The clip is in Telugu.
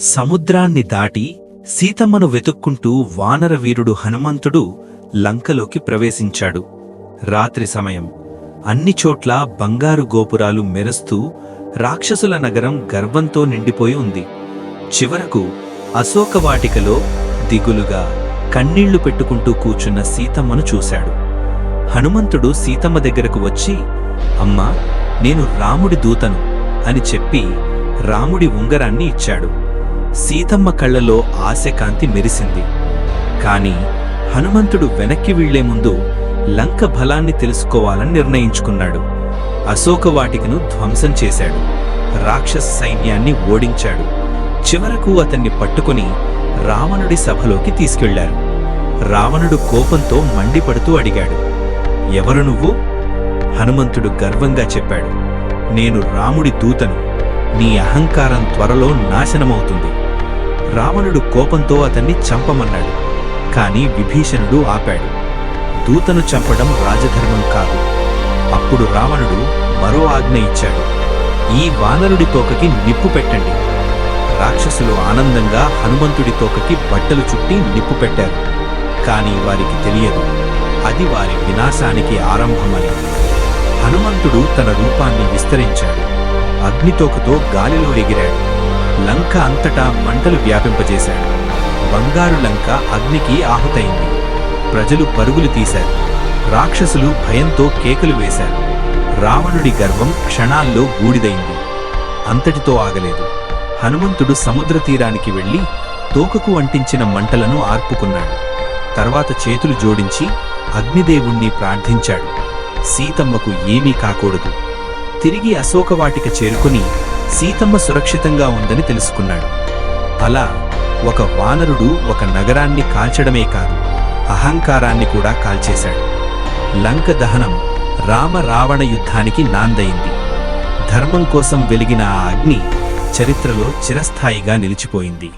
సముద్రాన్ని దాటి సీతమ్మను వెతుక్కుంటూ వానరవీరుడు హనుమంతుడు లంకలోకి ప్రవేశించాడు. రాత్రి సమయం. అన్ని చోట్ల బంగారు గోపురాలు మెరుస్తూ రాక్షసుల నగరం గర్వంతో నిండిపోయి ఉంది. చివరకు అశోకవాటికలో దిగులుగా కన్నీళ్లు పెట్టుకుంటూ కూర్చున్న సీతమ్మను చూశాడు. హనుమంతుడు సీతమ్మ దగ్గరకు వచ్చి, అమ్మా, నేను రాముడి దూతను అని చెప్పి రాముడి ఉంగరాన్ని ఇచ్చాడు. సీతమ్మ కళ్ళలో ఆశకాంతి మెరిసింది. కాని హనుమంతుడు వెనక్కి వెళ్లే ముందు లంక బలాన్ని తెలుసుకోవాలని నిర్ణయించుకున్నాడు. అశోకవాటికను ధ్వంసం చేశాడు. రాక్షస సైన్యాన్ని ఓడించాడు. చివరకు అతన్ని పట్టుకుని రావణుడి సభలోకి తీసుకెళ్లారు. రావణుడు కోపంతో మండిపడుతూ అడిగాడు, ఎవరు నువ్వు? హనుమంతుడు గర్వంగా చెప్పాడు, నేను రాముడి దూతను. నీ అహంకారం త్వరలో నాశనమవుతుంది. రావణుడు కోపంతో అతన్ని చంపమన్నాడు. కాని విభీషణుడు ఆపాడు. దూతను చంపడం రాజధర్మం కాదు. అప్పుడు రావణుడు మరో ఆజ్ఞ ఇచ్చాడు, ఈ వానరుడి తోకకి నిప్పు పెట్టండి. రాక్షసులు ఆనందంగా హనుమంతుడి తోకకి బట్టలు చుట్టి నిప్పు పెట్టారు. కాని వారికి తెలియదు, అది వారి వినాశానికి ఆరంభమని. హనుమంతుడు తన రూపాన్ని విస్తరించాడు. అగ్నితోకతో గాలిలో ఎగిరాడు. లంక అంతటా మంటలు వ్యాపింపజేశాడు. బంగారు లంక అగ్నికి ఆహుతైంది. ప్రజలు పరుగులు తీశారు. రాక్షసులు భయంతో కేకలు వేశారు. రావణుడి గర్వం క్షణాల్లో బూడిదైంది. అంతటితో ఆగలేదు. హనుమంతుడు సముద్ర తీరానికి వెళ్లి తోకకు అంటించిన మంటలను ఆర్పుకున్నాడు. తర్వాత చేతులు జోడించి అగ్నిదేవుణ్ణి ప్రార్థించాడు. సీతమ్మకు ఏమీ కాకూడదు. తిరిగి అశోకవాటిక చేరుకుని సీతమ్మ సురక్షితంగా ఉందని తెలుసుకున్నాడు. అలా ఒక వానరుడు ఒక నగరాన్ని కాల్చడమే కాదు, అహంకారాన్ని కూడా కాల్చేశాడు. లంక దహనం రామ-రావణ యుద్ధానికి నాందయింది. ధర్మం కోసం వెలిగిన ఆ అగ్ని చరిత్రలో చిరస్థాయిగా నిలిచిపోయింది.